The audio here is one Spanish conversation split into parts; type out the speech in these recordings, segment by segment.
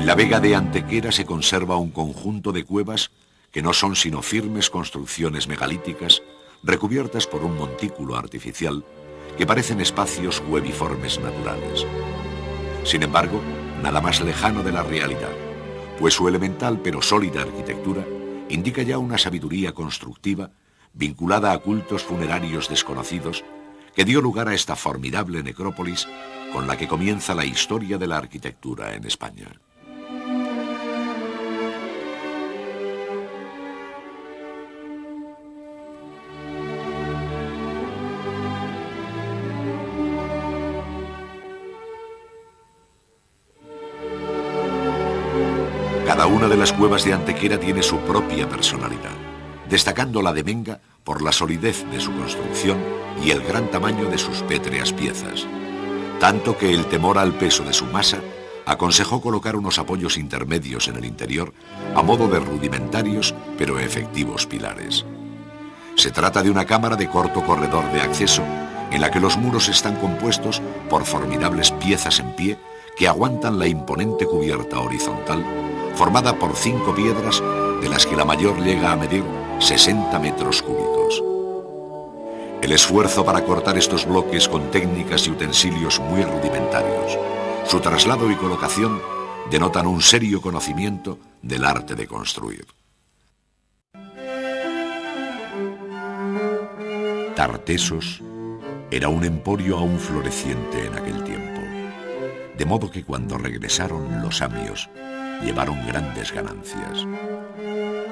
En la vega de Antequera se conserva un conjunto de cuevas que no son sino firmes construcciones megalíticas recubiertas por un montículo artificial que parecen espacios hueviformes naturales. Sin embargo, nada más lejano de la realidad, pues su elemental pero sólida arquitectura indica ya una sabiduría constructiva vinculada a cultos funerarios desconocidos que dio lugar a esta formidable necrópolis con la que comienza la historia de la arquitectura en España. Cada una de las cuevas de Antequera tiene su propia personalidad, destacando la de Menga por la solidez de su construcción y el gran tamaño de sus pétreas piezas, tanto que el temor al peso de su masa aconsejó colocar unos apoyos intermedios en el interior a modo de rudimentarios pero efectivos pilares. Se trata de una cámara de corto corredor de acceso en la que los muros están compuestos por formidables piezas en pie que aguantan la imponente cubierta horizontal formada por 5 piedras, de las que la mayor llega a medir 60 metros cúbicos. El esfuerzo para cortar estos bloques con técnicas y utensilios muy rudimentarios, su traslado y colocación denotan un serio conocimiento del arte de construir. Tartesos era un emporio aún floreciente en aquel tiempo, de modo que cuando regresaron los samios, llevaron grandes ganancias.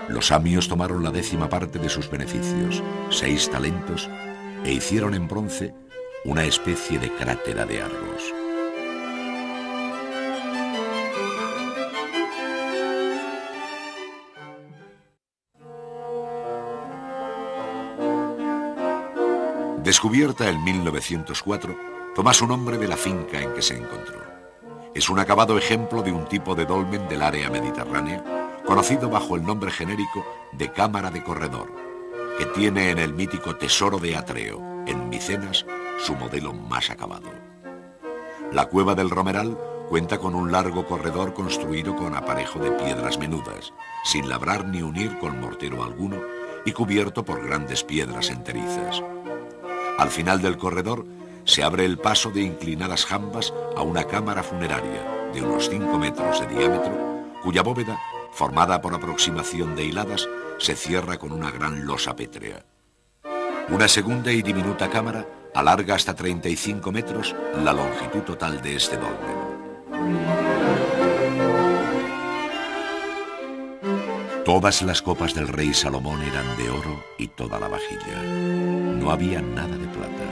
Los samios tomaron la 10ª parte de sus beneficios, 6 talentos, e hicieron en bronce una especie de crátera de Argos. Descubierta en 1904, toma su nombre de la finca en que se encontró. Es un acabado ejemplo de un tipo de dolmen del área mediterránea, conocido bajo el nombre genérico de cámara de corredor, que tiene en el mítico Tesoro de Atreo, en Micenas, su modelo más acabado. La cueva del Romeral cuenta con un largo corredor construido con aparejo de piedras menudas, sin labrar ni unir con mortero alguno y cubierto por grandes piedras enterizas. Al final del corredor se abre el paso de inclinadas jambas a una cámara funeraria de unos 5 metros de diámetro, cuya bóveda, formada por aproximación de hiladas, se cierra con una gran losa pétrea. Una segunda y diminuta cámara alarga hasta 35 metros la longitud total de este dolmen. Todas las copas del rey Salomón eran de oro y toda la vajilla. No había nada de plata.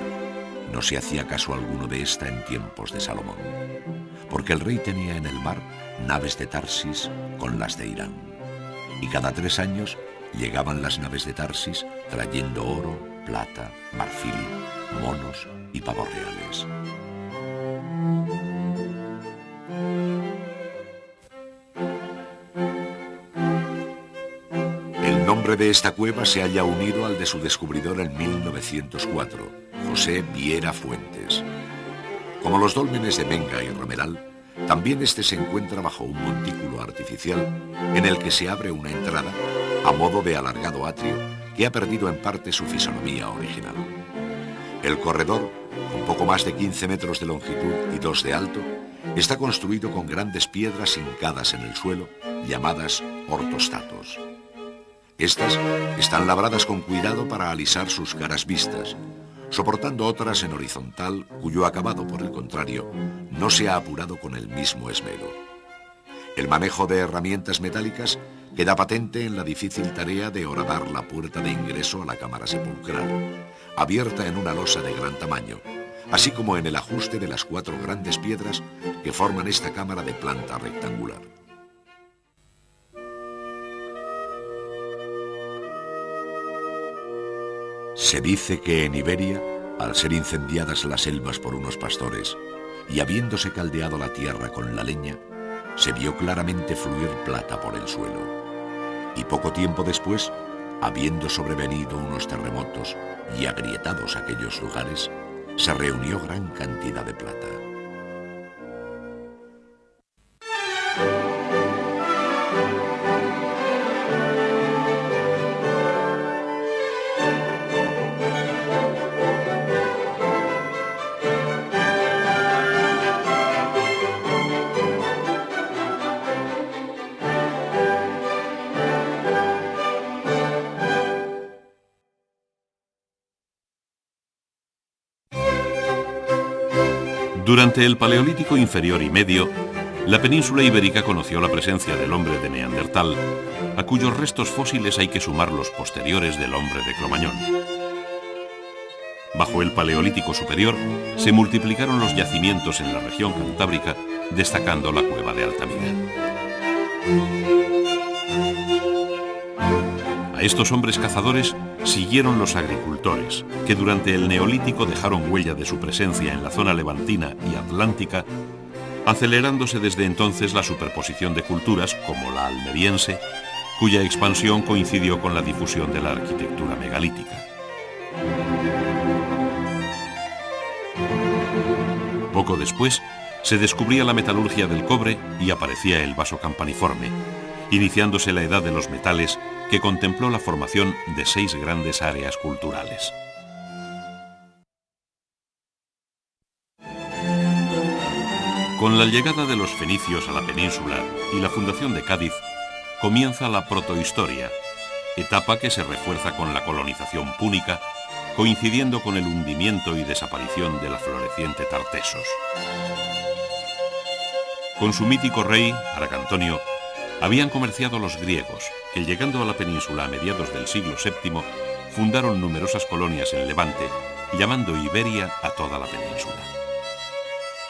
No se hacía caso alguno de esta en tiempos de Salomón, porque el rey tenía en el mar naves de Tarsis con las de Irán, y cada 3 años llegaban las naves de Tarsis trayendo oro, plata, marfil, monos y pavos reales. El nombre de esta cueva se halla unido al de su descubridor en 1904, José Viera Fuentes. Como los dólmenes de Menga y Romeral, también este se encuentra bajo un montículo artificial en el que se abre una entrada a modo de alargado atrio que ha perdido en parte su fisonomía original. El corredor, con poco más de 15 metros de longitud y 2 de alto, está construido con grandes piedras hincadas en el suelo, llamadas ortostatos. Estas están labradas con cuidado para alisar sus caras vistas, soportando otras en horizontal, cuyo acabado, por el contrario, no se ha apurado con el mismo esmero. El manejo de herramientas metálicas queda patente en la difícil tarea de horadar la puerta de ingreso a la cámara sepulcral, abierta en una losa de gran tamaño, así como en el ajuste de las 4 grandes piedras que forman esta cámara de planta rectangular. Se dice que en Iberia, al ser incendiadas las selvas por unos pastores y habiéndose caldeado la tierra con la leña, se vio claramente fluir plata por el suelo. Y poco tiempo después, habiendo sobrevenido unos terremotos y agrietados aquellos lugares, se reunió gran cantidad de plata. Durante el Paleolítico inferior y medio, la península ibérica conoció la presencia del hombre de Neandertal, a cuyos restos fósiles hay que sumar los posteriores del hombre de Cromañón. Bajo el Paleolítico superior, se multiplicaron los yacimientos en la región cantábrica, destacando la cueva de Altamira. A estos hombres cazadores siguieron los agricultores, que durante el Neolítico dejaron huella de su presencia en la zona levantina y atlántica, acelerándose desde entonces la superposición de culturas como la almeriense, cuya expansión coincidió con la difusión de la arquitectura megalítica. Poco después, se descubría la metalurgia del cobre y aparecía el vaso campaniforme, iniciándose la edad de los metales que contempló la formación de 6 grandes áreas culturales. Con la llegada de los fenicios a la península y la fundación de Cádiz, comienza la protohistoria, etapa que se refuerza con la colonización púnica, coincidiendo con el hundimiento y desaparición de la floreciente Tartesos. Con su mítico rey, Aracantonio, habían comerciado los griegos, que llegando a la península a mediados del siglo VII, fundaron numerosas colonias en Levante, llamando Iberia a toda la península.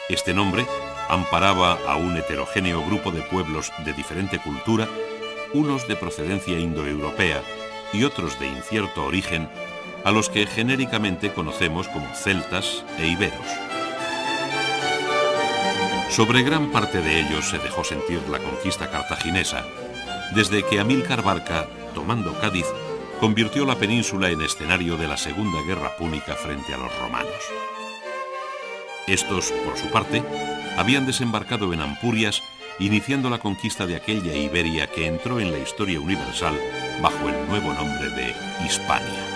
Este nombre amparaba a un heterogéneo grupo de pueblos de diferente cultura, unos de procedencia indoeuropea y otros de incierto origen, a los que genéricamente conocemos como celtas e iberos. Sobre gran parte de ellos se dejó sentir la conquista cartaginesa, desde que Amílcar Barca, tomando Cádiz, convirtió la península en escenario de la Segunda Guerra Púnica frente a los romanos. Estos, por su parte, habían desembarcado en Ampurias, iniciando la conquista de aquella Iberia que entró en la historia universal bajo el nuevo nombre de Hispania.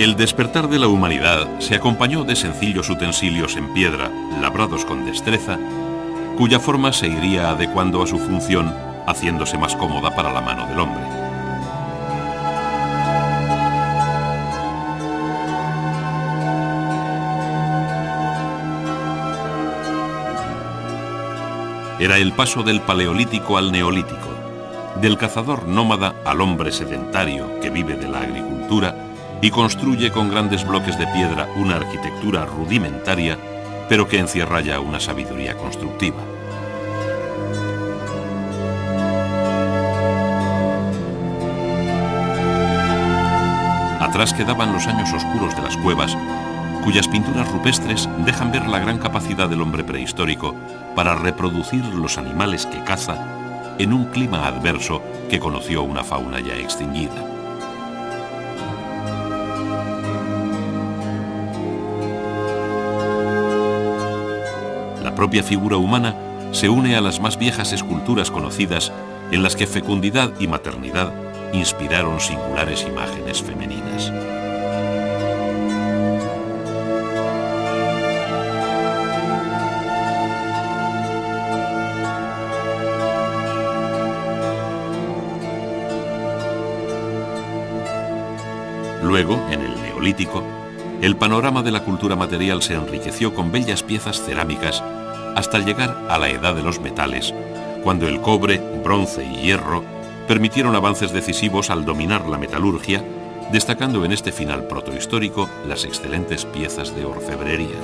El despertar de la humanidad se acompañó de sencillos utensilios en piedra, labrados con destreza, cuya forma se iría adecuando a su función, haciéndose más cómoda para la mano del hombre. Era el paso del Paleolítico al Neolítico, del cazador nómada al hombre sedentario que vive de la agricultura y construye con grandes bloques de piedra una arquitectura rudimentaria, pero que encierra ya una sabiduría constructiva. Atrás quedaban los años oscuros de las cuevas, cuyas pinturas rupestres dejan ver la gran capacidad del hombre prehistórico para reproducir los animales que caza en un clima adverso que conoció una fauna ya extinguida. La propia figura humana se une a las más viejas esculturas conocidas en las que fecundidad y maternidad inspiraron singulares imágenes femeninas. Luego, en el Neolítico, el panorama de la cultura material se enriqueció con bellas piezas cerámicas hasta llegar a la edad de los metales, cuando el cobre, bronce y hierro permitieron avances decisivos al dominar la metalurgia, destacando en este final protohistórico las excelentes piezas de orfebrería.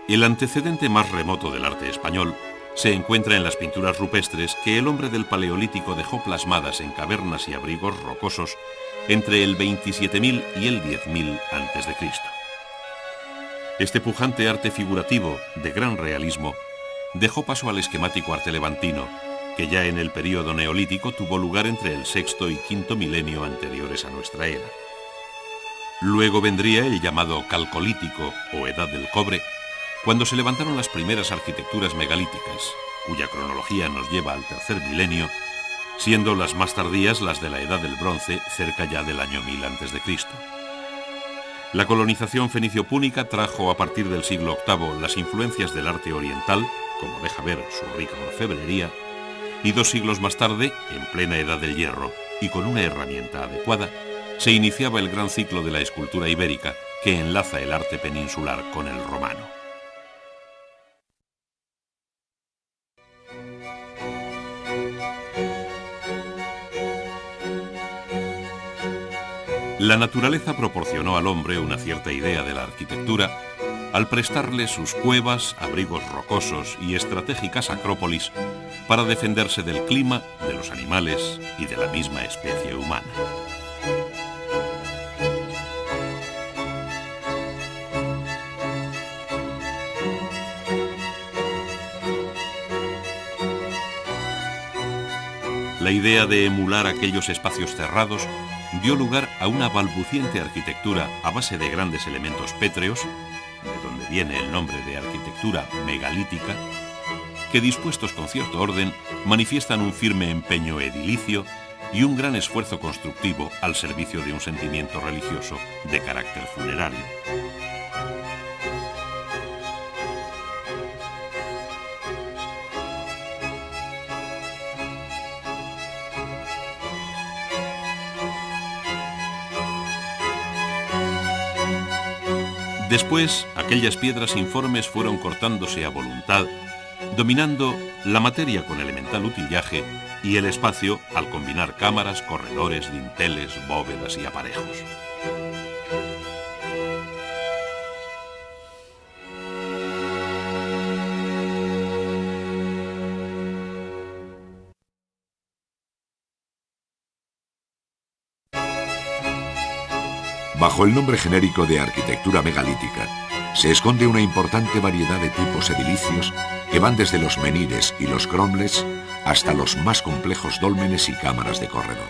El antecedente más remoto del arte español se encuentra en las pinturas rupestres que el hombre del Paleolítico dejó plasmadas en cavernas y abrigos rocosos entre el 27.000 y el 10.000 a.C. Este pujante arte figurativo, de gran realismo, dejó paso al esquemático arte levantino, que ya en el período neolítico tuvo lugar entre el sexto y quinto milenio anteriores a nuestra era. Luego vendría el llamado Calcolítico o Edad del Cobre, cuando se levantaron las primeras arquitecturas megalíticas, cuya cronología nos lleva al tercer milenio, siendo las más tardías las de la Edad del Bronce, cerca ya del año 1000 a.C. La colonización fenicio-púnica trajo a partir del siglo VIII las influencias del arte oriental, como deja ver su rica orfebrería, y 2 siglos más tarde, en plena Edad del Hierro y con una herramienta adecuada, se iniciaba el gran ciclo de la escultura ibérica que enlaza el arte peninsular con el romano. La naturaleza proporcionó al hombre una cierta idea de la arquitectura al prestarle sus cuevas, abrigos rocosos y estratégicas acrópolis para defenderse del clima, de los animales y de la misma especie humana. La idea de emular aquellos espacios cerrados dio lugar a una balbuciente arquitectura a base de grandes elementos pétreos, de donde viene el nombre de arquitectura megalítica, que dispuestos con cierto orden manifiestan un firme empeño edilicio y un gran esfuerzo constructivo al servicio de un sentimiento religioso de carácter funerario. Después, aquellas piedras informes fueron cortándose a voluntad, dominando la materia con elemental utillaje y el espacio al combinar cámaras, corredores, dinteles, bóvedas y aparejos. Bajo el nombre genérico de arquitectura megalítica, se esconde una importante variedad de tipos edilicios que van desde los menhires y los cromlechs hasta los más complejos dólmenes y cámaras de corredor.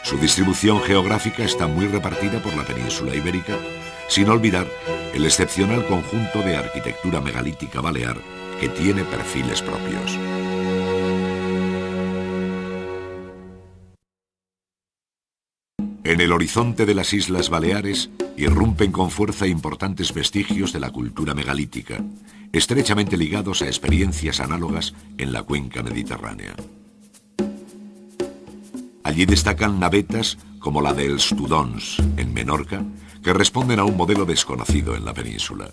Su distribución geográfica está muy repartida por la península ibérica, sin olvidar el excepcional conjunto de arquitectura megalítica balear que tiene perfiles propios. En el horizonte de las Islas Baleares irrumpen con fuerza importantes vestigios de la cultura megalítica, estrechamente ligados a experiencias análogas en la cuenca mediterránea. Allí destacan navetas como la de Els Tudons, en Menorca, que responden a un modelo desconocido en la península.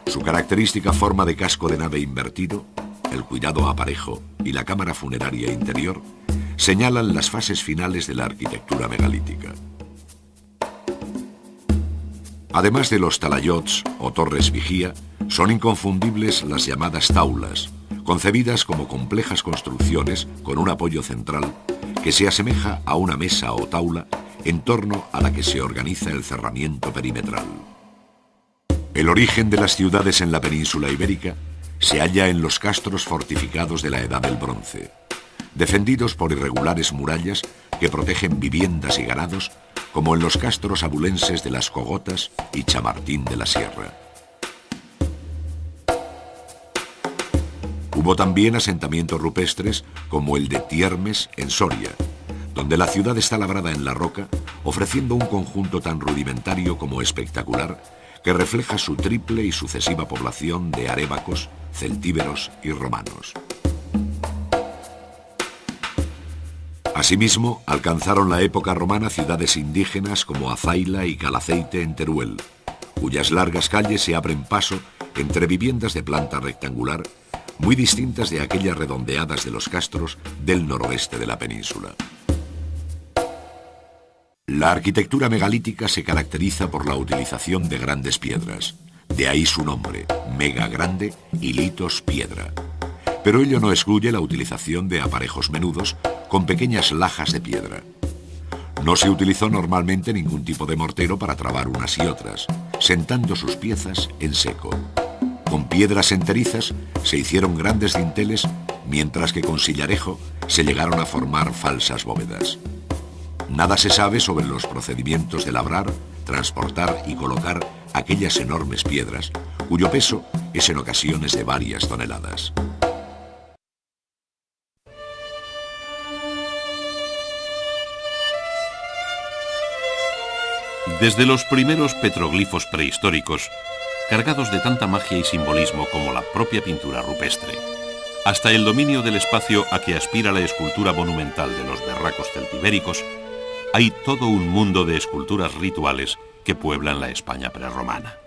Su característica forma de casco de nave invertido, el cuidado aparejo y la cámara funeraria interior señalan las fases finales de la arquitectura megalítica. Además de los talayots o torres vigía, son inconfundibles las llamadas taulas, concebidas como complejas construcciones con un apoyo central que se asemeja a una mesa o taula en torno a la que se organiza el cerramiento perimetral. El origen de las ciudades en la península ibérica se halla en los castros fortificados de la Edad del Bronce, defendidos por irregulares murallas que protegen viviendas y ganados, como en los castros abulenses de Las Cogotas y Chamartín de la Sierra. Hubo también asentamientos rupestres como el de Tiermes en Soria, donde la ciudad está labrada en la roca, ofreciendo un conjunto tan rudimentario como espectacular que refleja su triple y sucesiva población de arébacos, celtíberos y romanos. Asimismo, alcanzaron la época romana ciudades indígenas como Azaila y Calaceite en Teruel, cuyas largas calles se abren paso entre viviendas de planta rectangular, muy distintas de aquellas redondeadas de los castros del noroeste de la península. La arquitectura megalítica se caracteriza por la utilización de grandes piedras, de ahí su nombre, mega grande y litos piedra. Pero ello no excluye la utilización de aparejos menudos con pequeñas lajas de piedra. No se utilizó normalmente ningún tipo de mortero para trabar unas y otras, sentando sus piezas en seco. Con piedras enterizas se hicieron grandes dinteles, mientras que con sillarejo se llegaron a formar falsas bóvedas. Nada se sabe sobre los procedimientos de labrar, transportar y colocar aquellas enormes piedras, cuyo peso es en ocasiones de varias toneladas. Desde los primeros petroglifos prehistóricos, cargados de tanta magia y simbolismo como la propia pintura rupestre, hasta el dominio del espacio a que aspira la escultura monumental de los berracos celtibéricos, hay todo un mundo de esculturas rituales que pueblan la España prerromana.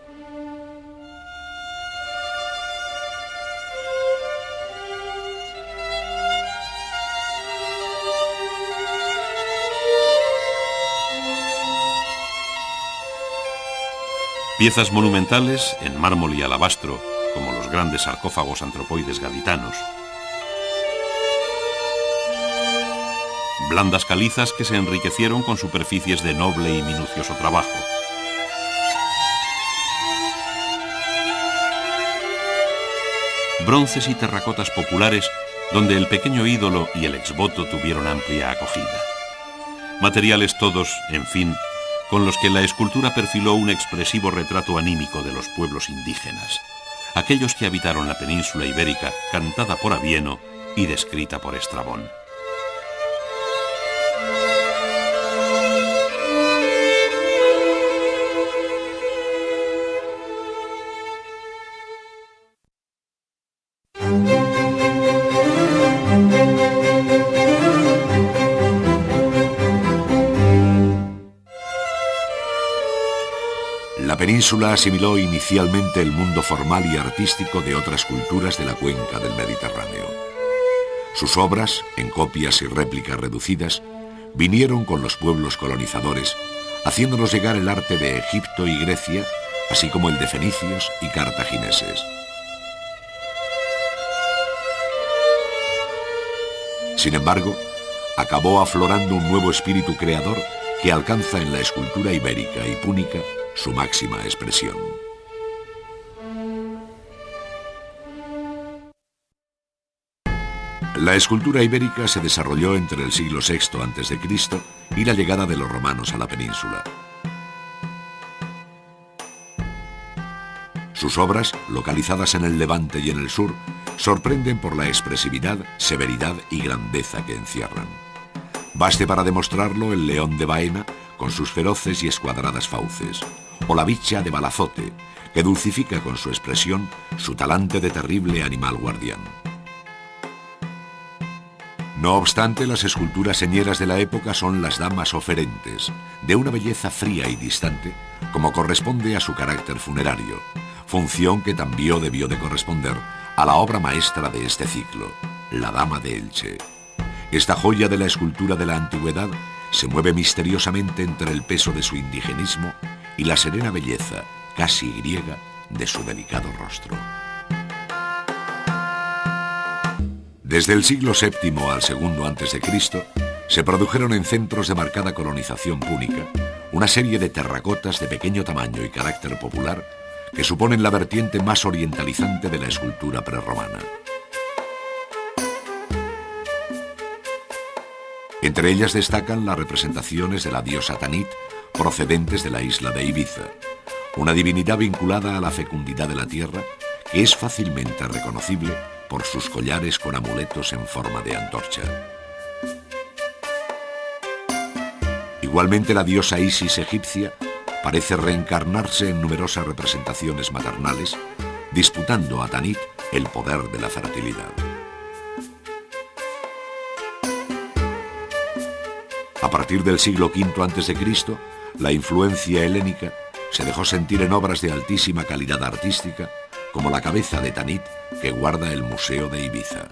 Piezas monumentales en mármol y alabastro, como los grandes sarcófagos antropoides gaditanos. Blandas calizas que se enriquecieron con superficies de noble y minucioso trabajo. Bronces y terracotas populares donde el pequeño ídolo y el exvoto tuvieron amplia acogida. Materiales todos, en fin, con los que la escultura perfiló un expresivo retrato anímico de los pueblos indígenas, aquellos que habitaron la península ibérica, cantada por Avieno y descrita por Estrabón. La península asimiló inicialmente el mundo formal y artístico de otras culturas de la cuenca del Mediterráneo. Sus obras, en copias y réplicas reducidas, vinieron con los pueblos colonizadores, haciéndonos llegar el arte de Egipto y Grecia, así como el de fenicios y cartagineses. Sin embargo, acabó aflorando un nuevo espíritu creador que alcanza en la escultura ibérica y púnica su máxima expresión. La escultura ibérica se desarrolló entre el siglo VI a.C. y la llegada de los romanos a la península. Sus obras, localizadas en el Levante y en el sur, sorprenden por la expresividad, severidad y grandeza que encierran. Baste para demostrarlo el león de Baena, con sus feroces y escuadradas fauces, o la bicha de Balazote, que dulcifica con su expresión su talante de terrible animal guardián. No obstante, las esculturas señeras de la época son las damas oferentes, de una belleza fría y distante, como corresponde a su carácter funerario, función que también debió de corresponder a la obra maestra de este ciclo, la Dama de Elche. Esta joya de la escultura de la antigüedad se mueve misteriosamente entre el peso de su indigenismo y la serena belleza, casi griega, de su delicado rostro. Desde el siglo VII al II a.C., se produjeron en centros de marcada colonización púnica una serie de terracotas de pequeño tamaño y carácter popular que suponen la vertiente más orientalizante de la escultura prerromana. Entre ellas destacan las representaciones de la diosa Tanit, procedentes de la isla de Ibiza, una divinidad vinculada a la fecundidad de la tierra que es fácilmente reconocible por sus collares con amuletos en forma de antorcha. Igualmente, la diosa Isis egipcia parece reencarnarse en numerosas representaciones maternales, disputando a Tanit el poder de la fertilidad. A partir del siglo V a.C., la influencia helénica se dejó sentir en obras de altísima calidad artística, como la cabeza de Tanit que guarda el Museo de Ibiza.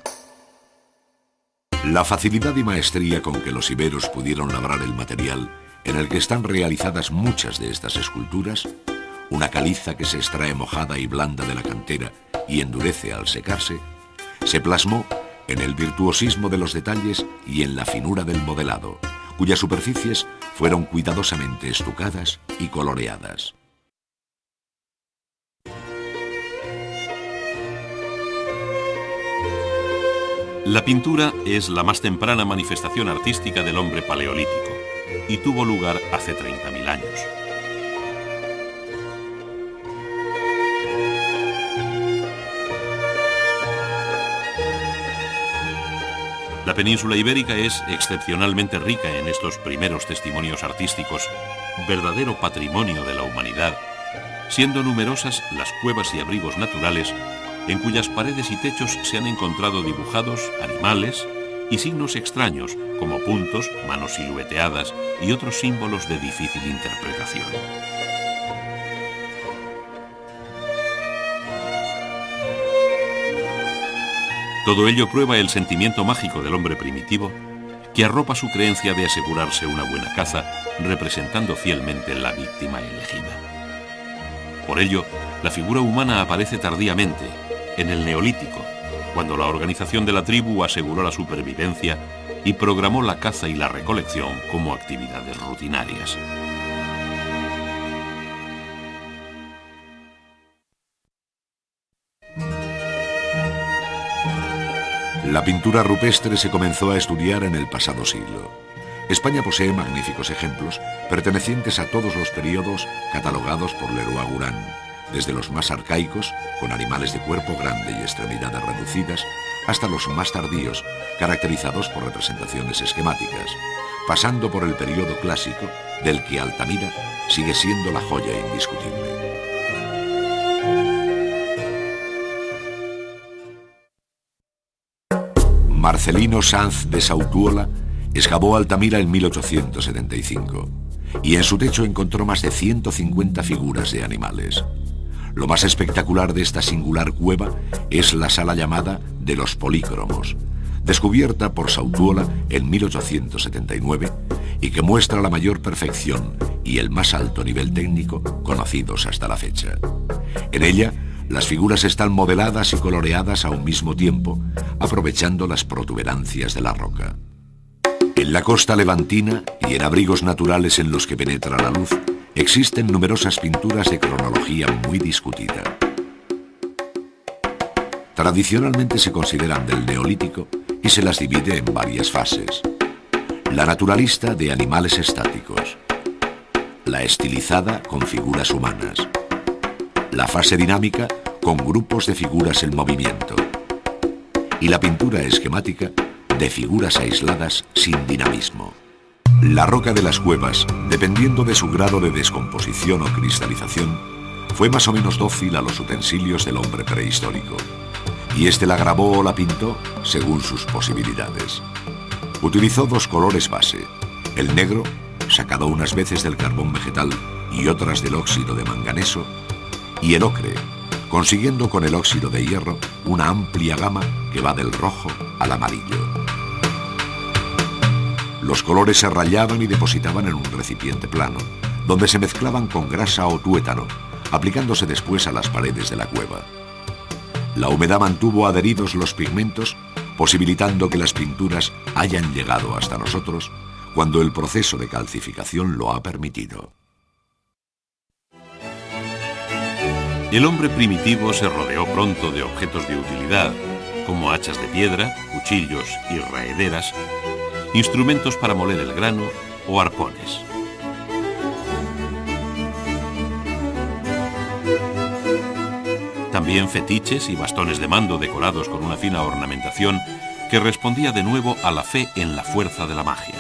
La facilidad y maestría con que los iberos pudieron labrar el material en el que están realizadas muchas de estas esculturas, una caliza que se extrae mojada y blanda de la cantera y endurece al secarse, se plasmó en el virtuosismo de los detalles y en la finura del modelado, cuyas superficies fueron cuidadosamente estucadas y coloreadas. La pintura es la más temprana manifestación artística del hombre paleolítico, y tuvo lugar hace 30.000 años. La península ibérica es excepcionalmente rica en estos primeros testimonios artísticos, verdadero patrimonio de la humanidad, siendo numerosas las cuevas y abrigos naturales en cuyas paredes y techos se han encontrado dibujados animales y signos extraños como puntos, manos silueteadas y otros símbolos de difícil interpretación. Todo ello prueba el sentimiento mágico del hombre primitivo, que arropa su creencia de asegurarse una buena caza, representando fielmente la víctima elegida. Por ello, la figura humana aparece tardíamente, en el Neolítico, cuando la organización de la tribu aseguró la supervivencia y programó la caza y la recolección como actividades rutinarias. La pintura rupestre se comenzó a estudiar en el pasado siglo. España posee magníficos ejemplos pertenecientes a todos los periodos catalogados por Leroi-Gourhan, desde los más arcaicos, con animales de cuerpo grande y extremidades reducidas, hasta los más tardíos, caracterizados por representaciones esquemáticas, pasando por el periodo clásico, del que Altamira sigue siendo la joya indiscutible. Marcelino Sanz de Sautuola excavó Altamira en 1875 y en su techo encontró más de 150 figuras de animales. Lo más espectacular de esta singular cueva es la sala llamada de los polícromos, descubierta por Sautuola en 1879 y que muestra la mayor perfección y el más alto nivel técnico conocidos hasta la fecha. En ella, las figuras están modeladas y coloreadas a un mismo tiempo, aprovechando las protuberancias de la roca. En la costa levantina y en abrigos naturales en los que penetra la luz, existen numerosas pinturas de cronología muy discutida. Tradicionalmente se consideran del Neolítico y se las divide en varias fases. La naturalista de animales estáticos, la estilizada con figuras humanas, la fase dinámica con grupos de figuras en movimiento y la pintura esquemática de figuras aisladas sin dinamismo. La roca de las cuevas, dependiendo de su grado de descomposición o cristalización, fue más o menos dócil a los utensilios del hombre prehistórico, y este la grabó o la pintó según sus posibilidades. Utilizó dos colores base, el negro, sacado unas veces del carbón vegetal y otras del óxido de manganeso, y el ocre, consiguiendo con el óxido de hierro una amplia gama que va del rojo al amarillo. Los colores se rayaban y depositaban en un recipiente plano, donde se mezclaban con grasa o tuétano, aplicándose después a las paredes de la cueva. La humedad mantuvo adheridos los pigmentos, posibilitando que las pinturas hayan llegado hasta nosotros cuando el proceso de calcificación lo ha permitido. El hombre primitivo se rodeó pronto de objetos de utilidad, como hachas de piedra, cuchillos y raederas, instrumentos para moler el grano o arpones. También fetiches y bastones de mando decorados con una fina ornamentación que respondía de nuevo a la fe en la fuerza de la magia.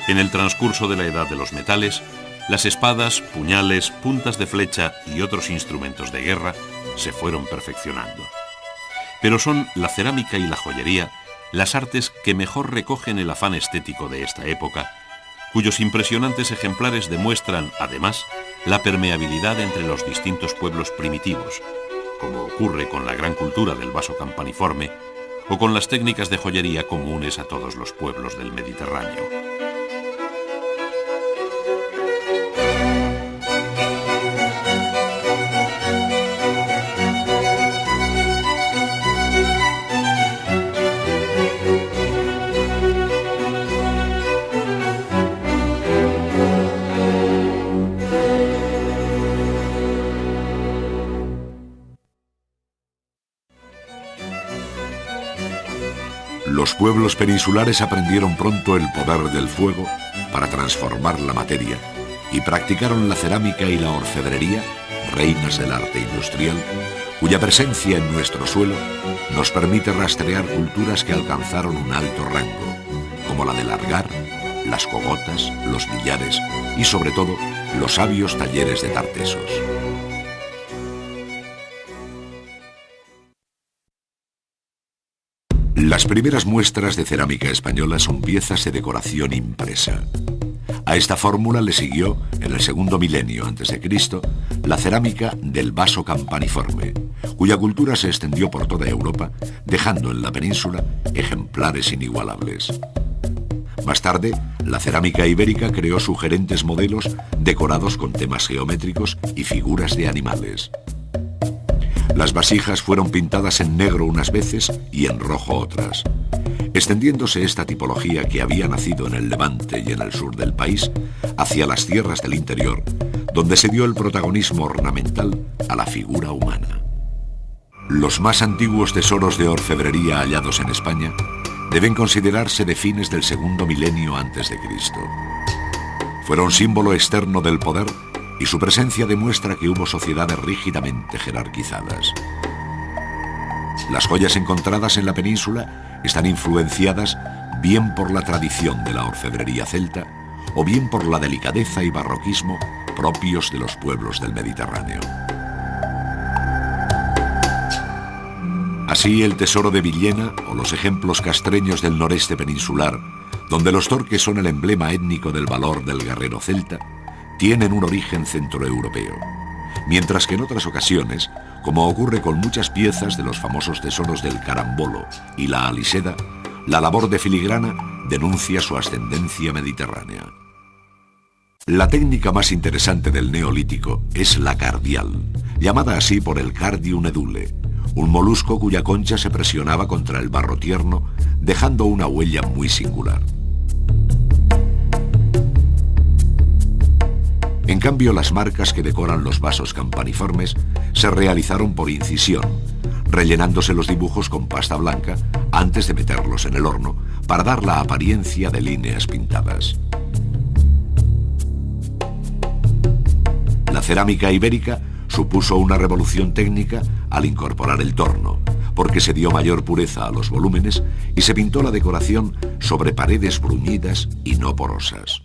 En el transcurso de la Edad de los Metales, las espadas, puñales, puntas de flecha y otros instrumentos de guerra se fueron perfeccionando. Pero son la cerámica y la joyería las artes que mejor recogen el afán estético de esta época, cuyos impresionantes ejemplares demuestran, además, la permeabilidad entre los distintos pueblos primitivos, como ocurre con la gran cultura del vaso campaniforme o con las técnicas de joyería comunes a todos los pueblos del Mediterráneo. Los pueblos peninsulares aprendieron pronto el poder del fuego para transformar la materia y practicaron la cerámica y la orfebrería, reinas del arte industrial, cuya presencia en nuestro suelo nos permite rastrear culturas que alcanzaron un alto rango, como la del Argar, las cogotas, los billares y sobre todo los sabios talleres de Tartesos. Las primeras muestras de cerámica española son piezas de decoración impresa. A esta fórmula le siguió, en el segundo milenio a.C., la cerámica del vaso campaniforme, cuya cultura se extendió por toda Europa, dejando en la península ejemplares inigualables. Más tarde, la cerámica ibérica creó sugerentes modelos decorados con temas geométricos y figuras de animales. Las vasijas fueron pintadas en negro unas veces y en rojo otras, extendiéndose esta tipología que había nacido en el Levante y en el sur del país hacia las tierras del interior, donde se dio el protagonismo ornamental a la figura humana. Los más antiguos tesoros de orfebrería hallados en España deben considerarse de fines del segundo milenio a.C. Fueron símbolo externo del poder y su presencia demuestra que hubo sociedades rígidamente jerarquizadas. Las joyas encontradas en la península están influenciadas bien por la tradición de la orfebrería celta o bien por la delicadeza y barroquismo propios de los pueblos del Mediterráneo. Así, el tesoro de Villena o los ejemplos castreños del noreste peninsular, donde los torques son el emblema étnico del valor del guerrero celta, tienen un origen centroeuropeo, mientras que en otras ocasiones, como ocurre con muchas piezas de los famosos tesoros del Carambolo y la Aliseda, la labor de filigrana denuncia su ascendencia mediterránea. La técnica más interesante del Neolítico es la cardial, llamada así por el Cardium edule, un molusco cuya concha se presionaba contra el barro tierno, dejando una huella muy singular. En cambio, las marcas que decoran los vasos campaniformes se realizaron por incisión, rellenándose los dibujos con pasta blanca antes de meterlos en el horno para dar la apariencia de líneas pintadas. La cerámica ibérica supuso una revolución técnica al incorporar el torno, porque se dio mayor pureza a los volúmenes y se pintó la decoración sobre paredes bruñidas y no porosas.